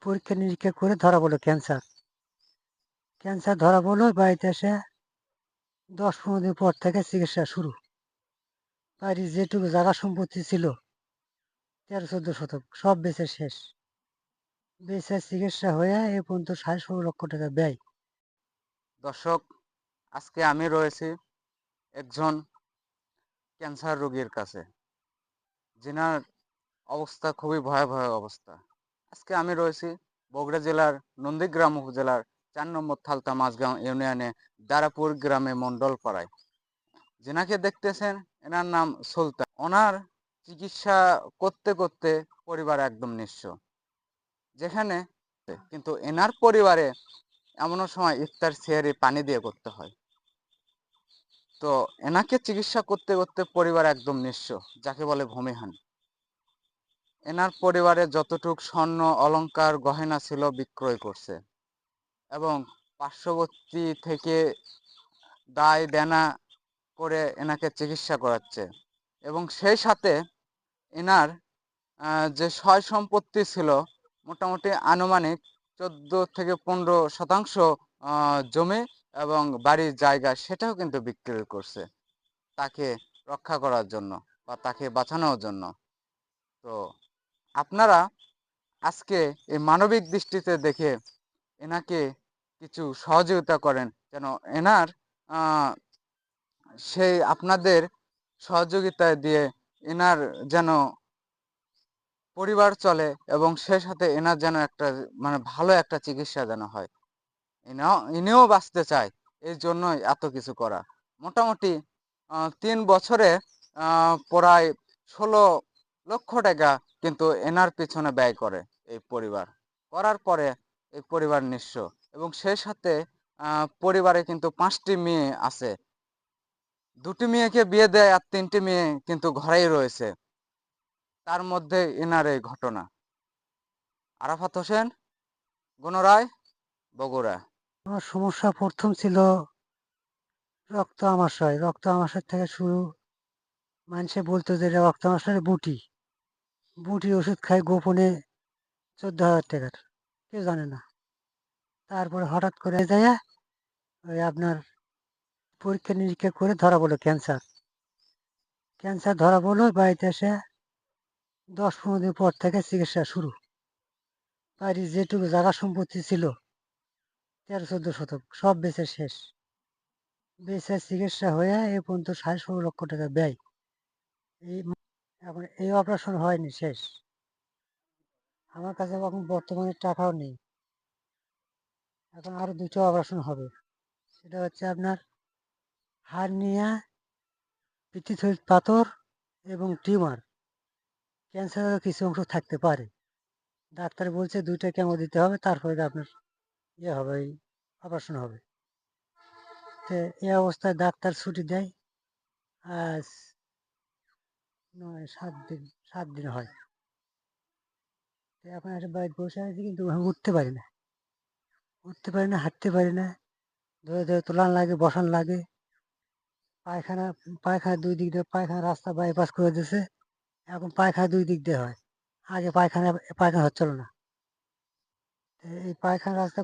পরীক্ষা নিরীক্ষা করে ধরা পড়লো ক্যান্সার। ক্যান্সার ধরা পড়লো, বাড়িতে এসে 10-15 দিন পর থেকে চিকিৎসা শুরু। বাড়ির যেটুকু জায়গা সম্পত্তি ছিল 13-14 শতক সব বেচে শেষ। বেচে চিকিৎসা হয়ে এ পর্যন্ত 16.5 লক্ষ টাকা ব্যয়। দর্শক, আজকে আমি রয়েছি একজন ক্যান্সার রোগীর কাছে, যিনার অবস্থা খুবই ভয়াবহ অবস্থা। আজকে আমি রয়েছি বগুড়া জেলার নন্দীগ্রাম উপজেলার 4 নম্বর থালতা মাঝগাঁও ইউনিয়নে দারাপুর গ্রামে মণ্ডলপাড়ায়। যিনাকে দেখতেছেন এনার নাম সুলতান। ওনার চিকিৎসা করতে করতে পরিবার একদম নিঃস্ব, যেখানে কিন্তু এনার পরিবারে এমনও সময় ইফতার সেহরি পানি দিয়ে করতে হয়। তো এনাকে চিকিৎসা করতে করতে পরিবার একদম নিঃস্ব, যাকে বলে ভূমিহান। এনার পরিবারে যতটুক স্বর্ণ অলংকার গয়না ছিল বিক্রয় করছে, এবং পার্শ্ববর্তী থেকে দায় দেনা করে এনাকে চিকিৎসা করাচ্ছে। এবং সেই সাথে এনার যে সয় সম্পত্তি ছিল মোটামুটি আনুমানিক 14-15% জমি এবং বাড়ির জায়গা, সেটাও কিন্তু বিক্রি করছে তাকে রক্ষা করার জন্য বা তাকে বাঁচানোর জন্য। তো আপনারা আজকে এই মানবিক দৃষ্টিতে দেখে এনাকে কিছু সহযোগিতা করেন, যেন এনার সেই আপনাদের সহযোগিতায় দিয়ে এনার যেন পরিবার চলে, এবং সেই সাথে এনার যেন একটা মানে ভালো একটা চিকিৎসা যেন হয়। ইনিও বাঁচতে চায়, এই জন্যই এত কিছু করা। মোটামুটি 3 বছরে প্রায় 16 লক্ষ টাকা কিন্তু এনার পিছনে ব্যয় করে এই পরিবার। করার পরে এই পরিবার নিঃস্ব, এবং সেই সাথে পরিবারে কিন্তু 5টি মেয়ে আছে। 2টি মেয়েকে বিয়ে দেয় আর 3টি মেয়ে কিন্তু ঘরেই রয়েছে। তার মধ্যে এনার এই ঘটনা। আরাফাত হোসেন, গুণরায়, বগুড়া। আমার সমস্যা প্রথম ছিল রক্ত আমাশয়। রক্ত আমাশয় থেকে শুরু। মানুষে বলতো যে এটা রক্ত আমাশয়ের বুটি। বুটির ওষুধ খাই গোপনে 14,000 টাকার, কেউ জানে না। তারপরে হঠাৎ করে যায় ওই আপনার পরীক্ষা নিরীক্ষা করে ধরা পড়লো ক্যান্সার। ক্যান্সার ধরা পড়লো, বাড়িতে এসে 10-15 দিন পর থেকে চিকিৎসা শুরু। বাড়ির যেটুকু জায়গা সম্পত্তি ছিল 13-14 শতক সব বেচে শেষ। বেচে চিকিৎসা হয়ে এ পর্যন্ত 16.5 লক্ষ টাকা ব্যয়। এই এখন এই অপারেশন হয়নি, শেষ। আমার কাছে এখন বর্তমানে টাকাও নেই। এখন আরো 2টো অপারেশন হবে। সেটা হচ্ছে আপনার হার্নিয়া, পিত্তথলির পাথর এবং টিউমার। ক্যান্সারের কিছু অংশ থাকতে পারে। ডাক্তার বলছে 2টা কেমো দিতে হবে, তারপরে আপনার হবে, এই অপারেশন হবে। তো এই অবস্থায় ডাক্তার ছুটি দেয় আজ 7 দিন হয়। তো এখন একটা বাড়িতে বসে আছি, কিন্তু আমি উঠতে পারি না, হাঁটতে পারি না। ধরে ধরে তোলান লাগে, বসান লাগে। পায়খানা পায়খানা 2 দিক দিয়ে, পায়খানা রাস্তা বাইপাস করে দিয়েছে। এখন পায়খানা 2 দিক দিয়ে হয়। আগে পায়খানা পায়খানা হচ্ছিল না। এই পায়খানা রাস্তা